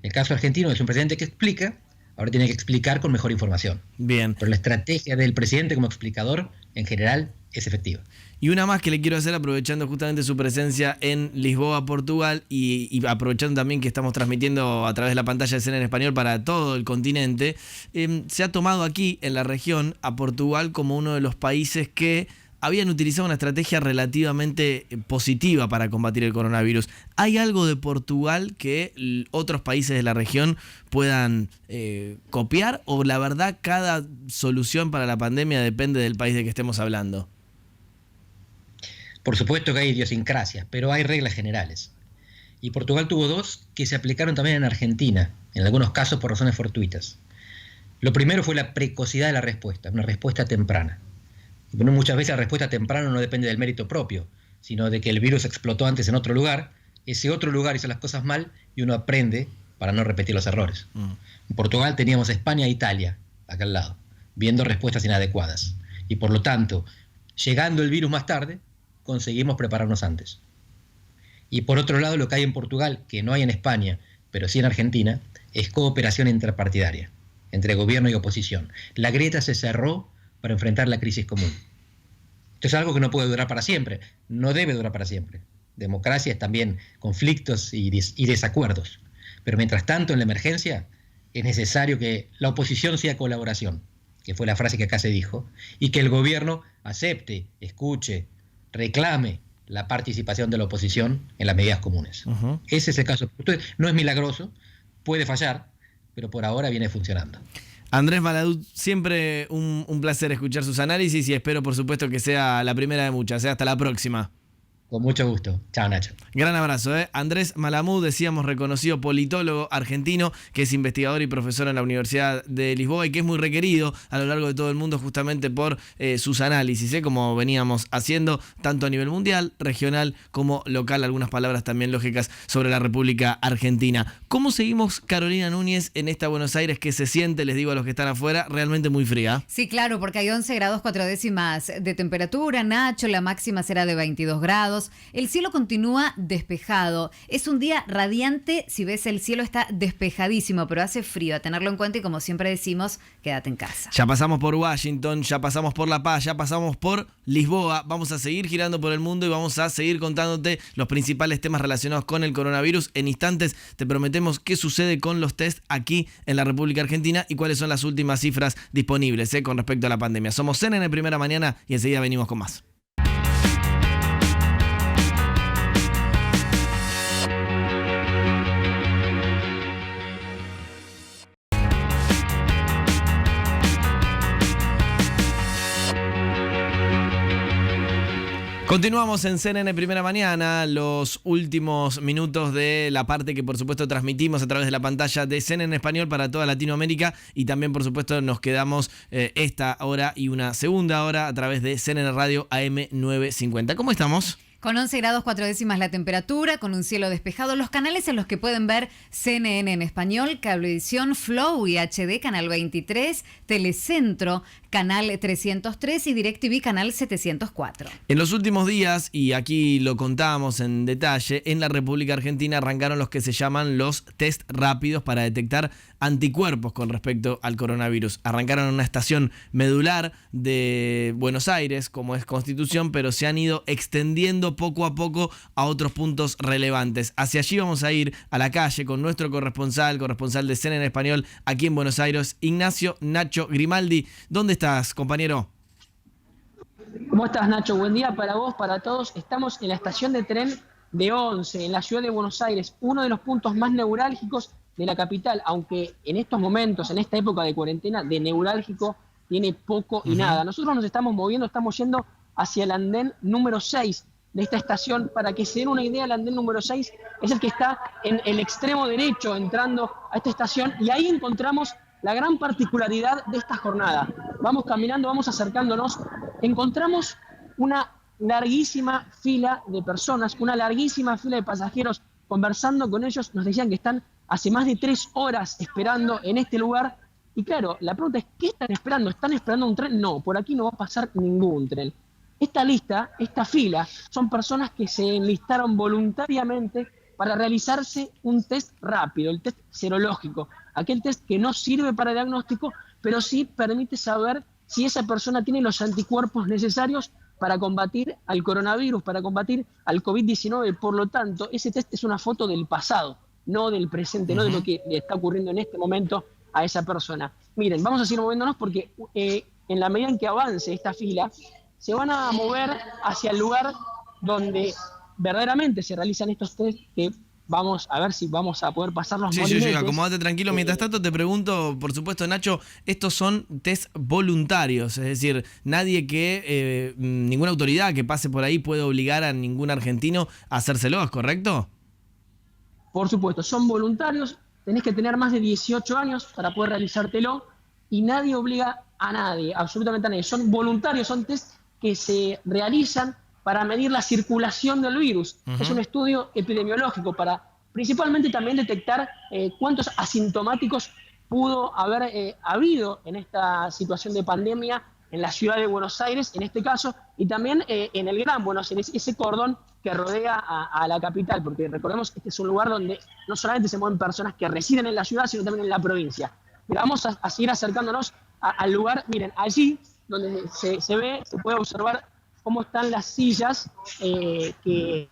El caso argentino es un presidente que explica, ahora tiene que explicar con mejor información. Bien. Pero la estrategia del presidente como explicador, en general, es efectiva. Y una más que le quiero hacer, aprovechando justamente su presencia en Lisboa, Portugal, y aprovechando también que estamos transmitiendo a través de la pantalla de CNN en español para todo el continente, se ha tomado aquí, en la región, a Portugal como uno de los países que habían utilizado una estrategia relativamente positiva para combatir el coronavirus. ¿Hay algo de Portugal que otros países de la región puedan copiar? ¿O la verdad cada solución para la pandemia depende del país de que estemos hablando? Por supuesto que hay idiosincrasias, pero hay reglas generales. Y Portugal tuvo 2 que se aplicaron también en Argentina, en algunos casos por razones fortuitas. Lo primero fue la precocidad de la respuesta, una respuesta temprana. Y muchas veces la respuesta temprana no depende del mérito propio, sino de que el virus explotó antes en otro lugar, ese otro lugar hizo las cosas mal y uno aprende para no repetir los errores. En Portugal teníamos España e Italia, acá al lado, viendo respuestas inadecuadas. Y por lo tanto, llegando el virus más tarde, conseguimos prepararnos antes. Y por otro lado, lo que hay en Portugal, que no hay en España, pero sí en Argentina, es cooperación interpartidaria, entre gobierno y oposición. La grieta se cerró para enfrentar la crisis común. Esto es algo que no puede durar para siempre, no debe durar para siempre. Democracia es también conflictos y desacuerdos. Pero mientras tanto, en la emergencia, es necesario que la oposición sea colaboración, que fue la frase que acá se dijo, y que el gobierno acepte, escuche, reclame la participación de la oposición en las medidas comunes. Ese es el caso. No es milagroso, puede fallar, pero por ahora viene funcionando. Andrés Maladut, siempre un placer escuchar sus análisis y espero por supuesto que sea la primera de muchas. Hasta la próxima. Con mucho gusto. Chao, Nacho. Gran abrazo. Andrés Malamud, decíamos, reconocido politólogo argentino, que es investigador y profesor en la Universidad de Lisboa y que es muy requerido a lo largo de todo el mundo justamente por sus análisis, como veníamos haciendo, tanto a nivel mundial, regional como local. Algunas palabras también lógicas sobre la República Argentina. ¿Cómo seguimos, Carolina Núñez, en esta Buenos Aires que se siente, les digo a los que están afuera, realmente muy fría? Sí, claro, porque hay 11 grados 4 décimas de temperatura, Nacho, la máxima será de 22 grados. El cielo continúa despejado. Es un día radiante. Si ves, el cielo está despejadísimo, pero hace frío. A tenerlo en cuenta y, como siempre decimos, quédate en casa. Ya pasamos por Washington, ya pasamos por La Paz, ya pasamos por Lisboa. Vamos a seguir girando por el mundo y vamos a seguir contándote los principales temas relacionados con el coronavirus. En instantes te prometemos qué sucede con los test aquí en la República Argentina y cuáles son las últimas cifras disponibles con respecto a la pandemia. Somos CNN Primera Mañana y enseguida venimos con más. Continuamos en CNN Primera Mañana, los últimos minutos de la parte que por supuesto transmitimos a través de la pantalla de CNN Español para toda Latinoamérica y también por supuesto nos quedamos esta hora y una segunda hora a través de CNN Radio AM 950. ¿Cómo estamos? Con 11 grados 4 décimas la temperatura, con un cielo despejado. Los canales en los que pueden ver CNN en español, Cablevisión, Flow y HD, canal 23, Telecentro, canal 303 y DirecTV, canal 704. En los últimos días, y aquí lo contamos en detalle, en la República Argentina arrancaron los que se llaman los test rápidos para detectar anticuerpos con respecto al coronavirus. Arrancaron en una estación medular de Buenos Aires, como es Constitución, pero se han ido extendiendo poco a poco a otros puntos relevantes. Hacia allí vamos a ir a la calle con nuestro corresponsal de CNN en español aquí en Buenos Aires, Ignacio Nacho Grimaldi. ¿Dónde estás, compañero? ¿Cómo estás, Nacho? Buen día para vos, para todos. Estamos en la estación de tren de Once, en la ciudad de Buenos Aires, uno de los puntos más neurálgicos de la capital, aunque en estos momentos, en esta época de cuarentena, de neurálgico tiene poco y nada. Nosotros nos estamos moviendo, estamos yendo hacia el andén número 6 de esta estación. Para que se den una idea, el andén número 6 es el que está en el extremo derecho entrando a esta estación, y ahí encontramos la gran particularidad de esta jornada. Vamos caminando, vamos acercándonos, encontramos una larguísima fila de personas, una larguísima fila de pasajeros. Conversando con ellos nos decían que están hace más de 3 horas esperando en este lugar. Y claro, la pregunta es, ¿qué están esperando? ¿Están esperando un tren? No, por aquí no va a pasar ningún tren. Esta lista, esta fila, son personas que se enlistaron voluntariamente para realizarse un test rápido, el test serológico, aquel test que no sirve para diagnóstico, pero sí permite saber si esa persona tiene los anticuerpos necesarios para combatir al coronavirus, para combatir al COVID-19. Por lo tanto, ese test es una foto del pasado, no del presente, no de lo que le está ocurriendo en este momento a esa persona. Miren, vamos a seguir moviéndonos porque en la medida en que avance esta fila, se van a mover hacia el lugar donde verdaderamente se realizan estos test, que vamos a ver si vamos a poder pasar los molinetes. Sí, acomódate tranquilo. Mientras tanto te pregunto, por supuesto, Nacho, estos son test voluntarios, es decir, nadie ninguna autoridad que pase por ahí puede obligar a ningún argentino a hacérselo, ¿es correcto? Por supuesto, son voluntarios, tenés que tener más de 18 años para poder realizártelo y nadie obliga a nadie, absolutamente a nadie. Son voluntarios, son test que se realizan para medir la circulación del virus. Es un estudio epidemiológico para principalmente también detectar cuántos asintomáticos pudo haber habido en esta situación de pandemia en la ciudad de Buenos Aires, en este caso, y también en el Gran Buenos Aires, ese cordón que rodea a la capital, porque recordemos que este es un lugar donde no solamente se mueven personas que residen en la ciudad, sino también en la provincia. Pero vamos a seguir acercándonos al lugar. Miren, allí donde se puede observar cómo están las sillas que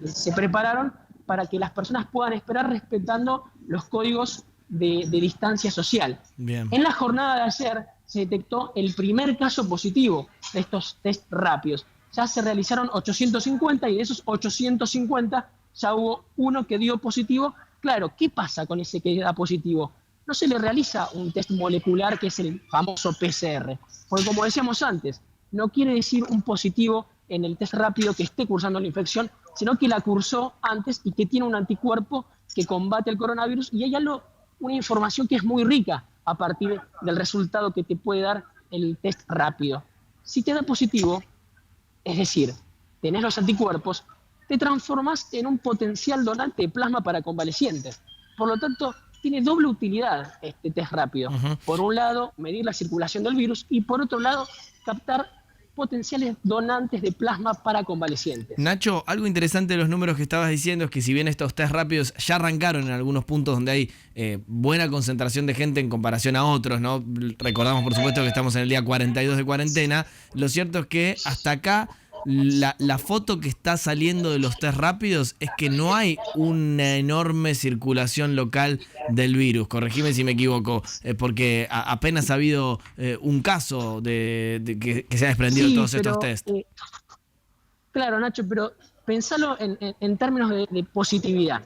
se prepararon para que las personas puedan esperar respetando los códigos de distancia social. Bien. En la jornada de ayer se detectó el primer caso positivo de estos test rápidos. ya se realizaron 850 y de esos 850 ya hubo uno que dio positivo. Claro, ¿qué pasa con ese que da positivo? No se le realiza un test molecular que es el famoso PCR, porque como decíamos antes, no quiere decir un positivo en el test rápido que esté cursando la infección, sino que la cursó antes y que tiene un anticuerpo que combate el coronavirus, y hay una información que es muy rica a partir del resultado que te puede dar el test rápido. Si te da positivo, es decir, tenés los anticuerpos, te transformas en un potencial donante de plasma para convalecientes. Por lo tanto, tiene doble utilidad este test rápido. Por un lado, medir la circulación del virus, y por otro lado, captar potenciales donantes de plasma para convalecientes. Nacho, algo interesante de los números que estabas diciendo es que si bien estos test rápidos ya arrancaron en algunos puntos donde hay buena concentración de gente en comparación a otros, ¿no? Recordamos, por supuesto, que estamos en el día 42 de cuarentena. Lo cierto es que hasta acá la foto que está saliendo de los test rápidos es que no hay una enorme circulación local del virus. Corregime si me equivoco, porque apenas ha habido un caso de que se ha desprendido de todos estos test. Claro, Nacho, pero pensalo en términos de positividad.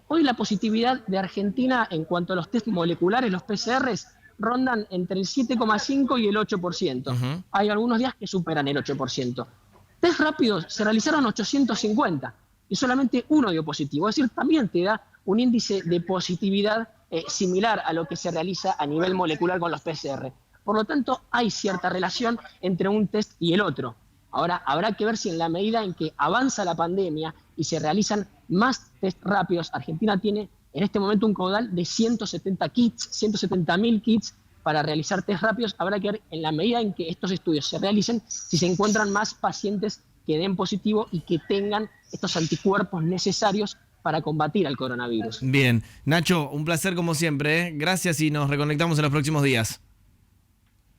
Hoy la positividad de Argentina en cuanto a los test moleculares, los PCRs, rondan entre el 7,5 y el 8%. Hay algunos días que superan el 8%. Test rápidos se realizaron 850 y solamente uno dio positivo. Es decir, también te da un índice de positividad similar a lo que se realiza a nivel molecular con los PCR. Por lo tanto, hay cierta relación entre un test y el otro. Ahora, habrá que ver si en la medida en que avanza la pandemia y se realizan más test rápidos, Argentina tiene en este momento un caudal de 170.000 kits para realizar test rápidos. Habrá que ver en la medida en que estos estudios se realicen si se encuentran más pacientes que den positivo y que tengan estos anticuerpos necesarios para combatir al coronavirus. Bien, Nacho, un placer como siempre, ¿eh? Gracias y nos reconectamos en los próximos días.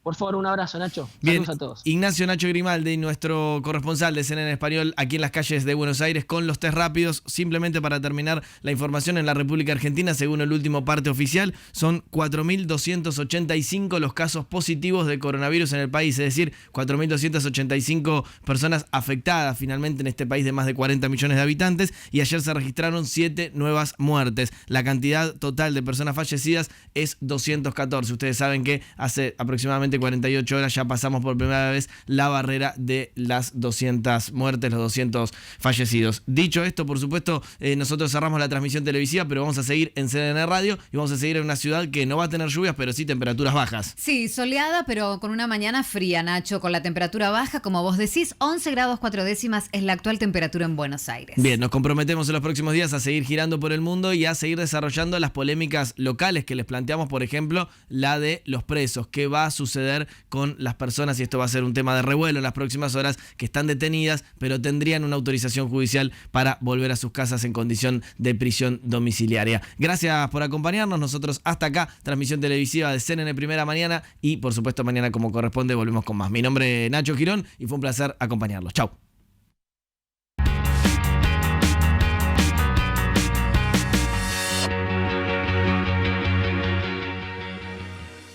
Por favor, un abrazo, Nacho. Bien, saludos a todos. Ignacio Nacho Grimaldi, nuestro corresponsal de CNN en Español aquí en las calles de Buenos Aires con los test rápidos. Simplemente para terminar la información, en la República Argentina, según el último parte oficial, son 4.285 los casos positivos de coronavirus en el país, es decir, 4.285 personas afectadas finalmente en este país de más de 40 millones de habitantes, y ayer se registraron 7 nuevas muertes. La cantidad total de personas fallecidas es 214. Ustedes saben que hace aproximadamente 48 horas ya pasamos por primera vez la barrera de las 200 muertes, los 200 fallecidos. Dicho esto, por supuesto, nosotros cerramos la transmisión televisiva, pero vamos a seguir en CNN Radio y vamos a seguir en una ciudad que no va a tener lluvias, pero sí temperaturas bajas. Sí, soleada, pero con una mañana fría, Nacho, con la temperatura baja, como vos decís, 11 grados 4 décimas es la actual temperatura en Buenos Aires. Bien, nos comprometemos en los próximos días a seguir girando por el mundo y a seguir desarrollando las polémicas locales que les planteamos, por ejemplo, la de los presos. ¿Qué va a suceder con las personas? Y esto va a ser un tema de revuelo en las próximas horas, que están detenidas, pero tendrían una autorización judicial para volver a sus casas en condición de prisión domiciliaria. Gracias por acompañarnos. Nosotros hasta acá, transmisión televisiva de CNN Primera Mañana, y por supuesto mañana, como corresponde, volvemos con más. Mi nombre es Nacho Girón y fue un placer acompañarlos. Chau.